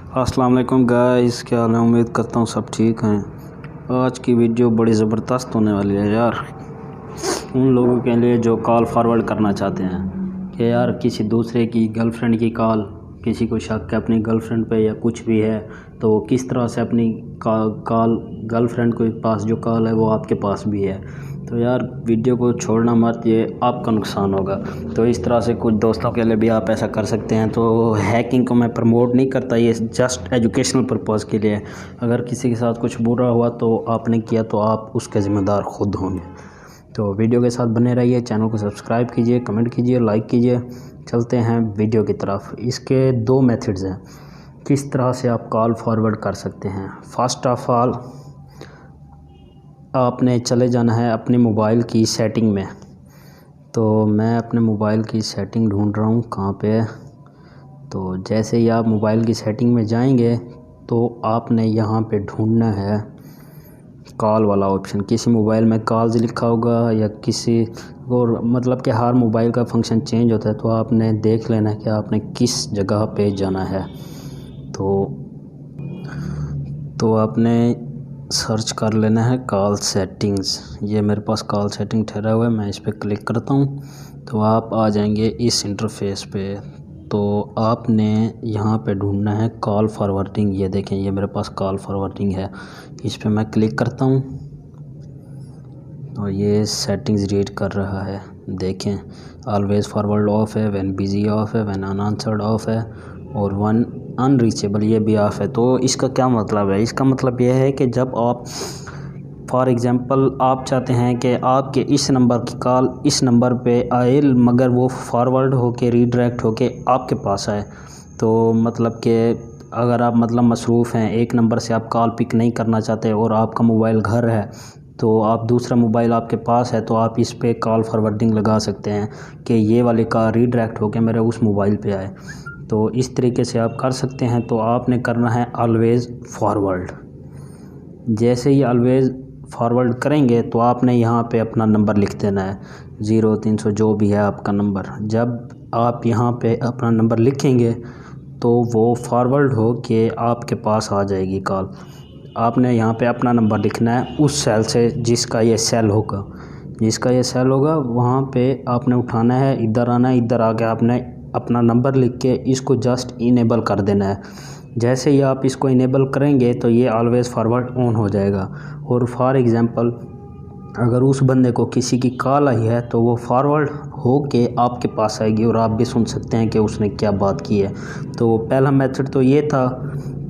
अस्सलाम वालेकुम गाइस, क्या हाल है। उम्मीद करता हूँ सब ठीक हैं। आज की वीडियो बड़ी ज़बरदस्त होने वाली है यार, उन लोगों के लिए जो कॉल फॉरवर्ड करना चाहते हैं कि यार किसी दूसरे की गर्लफ्रेंड की कॉल, किसी को शक है अपनी गर्लफ्रेंड पे या कुछ भी है, तो किस तरह से अपनी कॉल गर्लफ्रेंड के पास जो कॉल है वो आपके पास भी है। तो यार वीडियो को छोड़ना मत, ये आपका नुकसान होगा। तो इस तरह से कुछ दोस्तों के लिए भी आप ऐसा कर सकते हैं। तो हैकिंग को मैं प्रमोट नहीं करता, ये जस्ट एजुकेशनल पर्पज़ के लिए। अगर किसी के साथ कुछ बुरा हुआ तो आपने किया तो आप उसके ज़िम्मेदार खुद होंगे। तो वीडियो के साथ बने रहिए, चैनल को सब्सक्राइब कीजिए, कमेंट कीजिए, लाइक कीजिए। चलते हैं वीडियो की तरफ। इसके दो मेथड्स हैं किस तरह से आप कॉल फॉरवर्ड कर सकते हैं। फर्स्ट ऑफ ऑल आपने चले जाना है अपने मोबाइल की सेटिंग में। तो मैं अपने मोबाइल की सेटिंग ढूंढ रहा हूँ कहाँ पे है। तो जैसे ही आप मोबाइल की सेटिंग में जाएंगे तो आपने यहाँ पे ढूंढना है कॉल वाला ऑप्शन। किसी मोबाइल में कॉल्स लिखा होगा या किसी और, मतलब कि हर मोबाइल का फंक्शन चेंज होता है। तो आपने देख लेना है कि आपने किस जगह पे जाना है। तो आपने सर्च कर लेना है कॉल सेटिंग्स। ये मेरे पास कॉल सेटिंग ठहरा हुआ है, मैं इस पर क्लिक करता हूँ तो आप आ जाएंगे इस इंटरफेस पे। तो आपने यहाँ पे ढूंढना है कॉल फॉरवर्डिंग। ये देखें, ये मेरे पास कॉल फॉरवर्डिंग है, इस पे मैं क्लिक करता हूँ और ये सेटिंग्स रीड कर रहा है। देखें, ऑलवेज़ फॉरवर्ड ऑफ है, व्हेन बिजी ऑफ है, व्हेन अनआंसर्ड ऑफ है और वन अनरीचेबल ये भी ऑफ है। तो इसका क्या मतलब है? इसका मतलब यह है कि जब आप फॉर एग्ज़ाम्पल आप चाहते हैं कि आपके इस नंबर की कॉल इस नंबर पे आए मगर वो फॉरवर्ड होके रीडायरेक्ट होके आपके पास आए, तो मतलब कि अगर आप मसरूफ़ हैं, एक नंबर से आप कॉल पिक नहीं करना चाहते और आपका मोबाइल घर है, तो आप दूसरा मोबाइल आपके पास है तो आप इस पे कॉल फॉरवर्डिंग लगा सकते हैं कि ये वाली कॉल रीडायरेक्ट होके मेरे उस मोबाइल पे आए। तो इस तरीके से आप कर सकते हैं। तो आपने करना है ऑलवेज़ फॉरवर्ड। जैसे ही ऑलवेज़ फॉरवर्ड करेंगे तो आपने यहाँ पे अपना नंबर लिख देना है, 0300 जो भी है आपका नंबर। जब आप यहाँ पे अपना नंबर लिखेंगे तो वो फॉरवर्ड हो के आपके पास आ जाएगी कॉल। आपने यहाँ पे अपना नंबर लिखना है उस सेल से जिसका ये सेल होगा, वहाँ पे आपने उठाना है, इधर आना है, इधर आके आपने अपना नंबर लिख के इसको जस्ट इनेबल कर देना है। जैसे ही आप इसको इनेबल करेंगे तो ये ऑलवेज़ फॉरवर्ड ऑन हो जाएगा। और फॉर एग्ज़ाम्पल अगर उस बंदे को किसी की कॉल आई है तो वो फॉरवर्ड हो के आपके पास आएगी और आप भी सुन सकते हैं कि उसने क्या बात की है। तो पहला मेथड तो ये था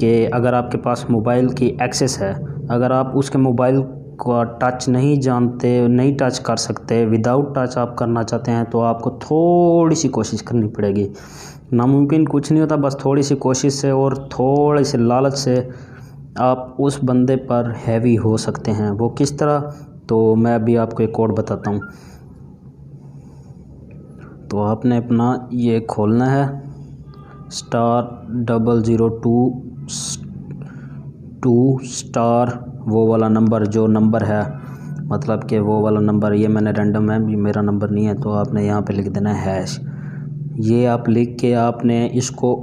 कि अगर आपके पास मोबाइल की एक्सेस है, अगर आप उसके मोबाइल को टच नहीं टच कर सकते, विदाउट टच आप करना चाहते हैं तो आपको थोड़ी सी कोशिश करनी पड़ेगी। नामुमकिन कुछ नहीं होता, बस थोड़ी सी कोशिश से और थोड़े से लालच से आप उस बंदे पर हैवी हो सकते हैं। वो किस तरह, तो मैं अभी आपको एक कोड बताता हूँ। तो आपने अपना ये खोलना है *0022* वो वाला नंबर, जो नंबर है मतलब कि वो वाला नंबर, ये मैंने रैंडम है, ये मेरा नंबर नहीं है। तो आपने यहाँ पे लिख देना है #। ये आप लिख के आपने इसको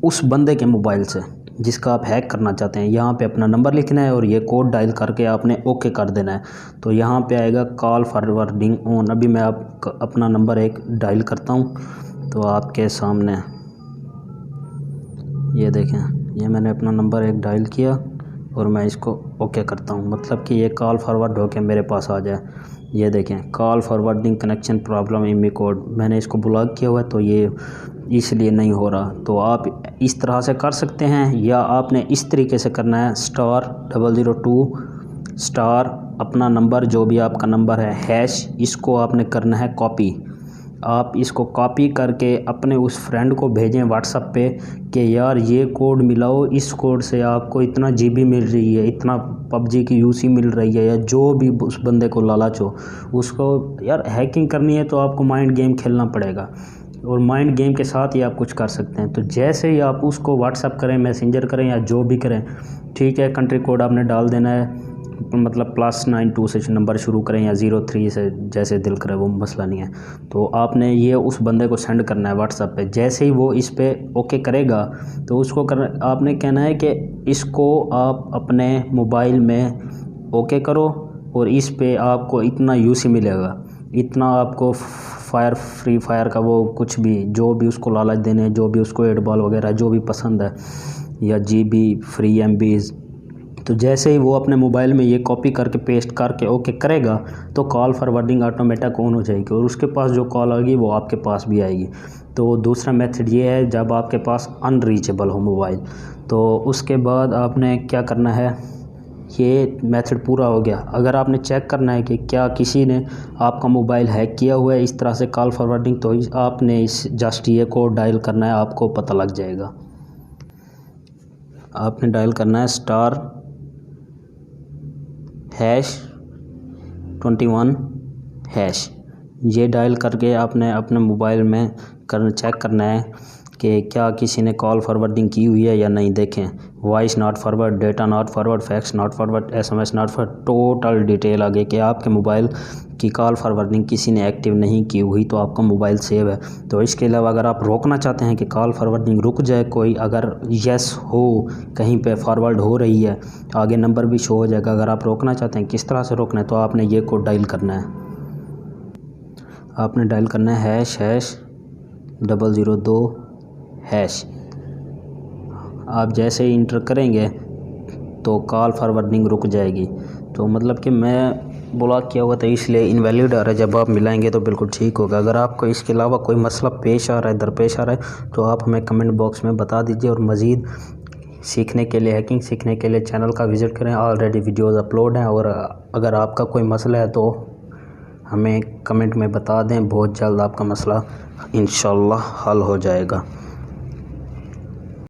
उस बंदे के मोबाइल से जिसका आप हैक करना चाहते हैं यहाँ पे अपना नंबर लिखना है और ये कोड डायल करके आपने ओके कर देना है। तो यहाँ पे आएगा कॉल फॉरवर्डिंग ऑन। अभी मैं अपना नंबर एक डायल करता हूँ तो आपके सामने ये देखें, ये मैंने अपना नंबर एक डायल किया और मैं इसको ओके करता हूँ, मतलब कि ये कॉल फॉरवर्ड होके मेरे पास आ जाए। ये देखें, call forwarding connection problem Emmy code, मैंने इसको ब्लॉक किया हुआ है तो ये इसलिए नहीं हो रहा। तो आप इस तरह से कर सकते हैं या आपने इस तरीके से करना है *002* अपना नंबर जो भी आपका नंबर है #, इसको आपने करना है कॉपी। आप इसको कॉपी करके अपने उस फ्रेंड को भेजें व्हाट्सएप पे कि यार ये कोड मिलाओ, इस कोड से आपको इतना GB मिल रही है, इतना PUBG की UC मिल रही है, या जो भी उस बंदे को लालच हो। उसको यार हैकिंग करनी है तो आपको माइंड गेम खेलना पड़ेगा और माइंड गेम के साथ ही आप कुछ कर सकते हैं। तो जैसे ही आप उसको व्हाट्सएप करें, मैसेंजर करें या जो भी करें, ठीक है, कंट्री कोड आपने डाल देना है, मतलब +92 से नंबर शुरू करें या 03 से, जैसे दिल करे, वो मसला नहीं है। तो आपने ये उस बंदे को सेंड करना है व्हाट्सएप पे। जैसे ही वो इस पे ओके करेगा तो उसको आपने कहना है कि इसको आप अपने मोबाइल में ओके करो और इस पे आपको इतना यूसी मिलेगा, इतना आपको फ्री फायर का वो कुछ भी, जो भी उसको लालच देने, जो भी उसको 8 बॉल वगैरह जो भी पसंद है, या GB फ्री MBs। तो जैसे ही वो अपने मोबाइल में ये कॉपी करके पेस्ट करके ओके करेगा तो कॉल फॉरवर्डिंग ऑटोमेटिक ऑन हो जाएगी और उसके पास जो कॉल आएगी वो आपके पास भी आएगी। तो दूसरा मेथड ये है, जब आपके पास अनरीचेबल हो मोबाइल, तो उसके बाद आपने क्या करना है, ये मेथड पूरा हो गया। अगर आपने चेक करना है कि क्या किसी ने आपका मोबाइल हैक किया हुआ है इस तरह से कॉल फॉरवर्डिंग, तो आपने इस जस्ट ये कोड डायल करना है, आपको पता लग जाएगा। आपने डायल करना है *#21#। ये डायल करके आपने अपने मोबाइल में चेक करना है कि क्या किसी ने कॉल फॉरवर्डिंग की हुई है या नहीं। देखें, voice not forward, data not forward, fax not forward, SMS not forward, total detail आगे कि आपके मोबाइल की कॉल फॉरवर्डिंग किसी ने एक्टिव नहीं की हुई, तो आपका मोबाइल सेव है। तो इसके अलावा अगर आप रोकना चाहते हैं कि कॉल फॉरवर्डिंग रुक जाए कोई, अगर यस हो कहीं पे फॉरवर्ड हो रही है, आगे नंबर भी शो हो जाएगा। अगर आप रोकना चाहते हैं किस तरह से रोकना है, तो आपने ये कोड डायल करना है। आपने डायल करना है #002#। आप जैसे ही इंटर करेंगे तो कॉल फॉरवर्डिंग रुक जाएगी। तो मतलब कि मैं ब्लॉक किया हुआ था इसलिए इनवैलिड आ रहा है, जब आप मिलाएंगे तो बिल्कुल ठीक होगा। अगर आपको इसके अलावा कोई मसला पेश आ रहा है, दरपेश आ रहा है, तो आप हमें कमेंट बॉक्स में बता दीजिए। और मज़ीद सीखने के लिए, हैकिंग सीखने के लिए चैनल का विज़िट करें, ऑलरेडी वीडियोज़ अपलोड हैं। और अगर आपका कोई मसला है तो हमें कमेंट में बता दें, बहुत जल्द आपका मसला इंशाअल्लाह हल हो जाएगा।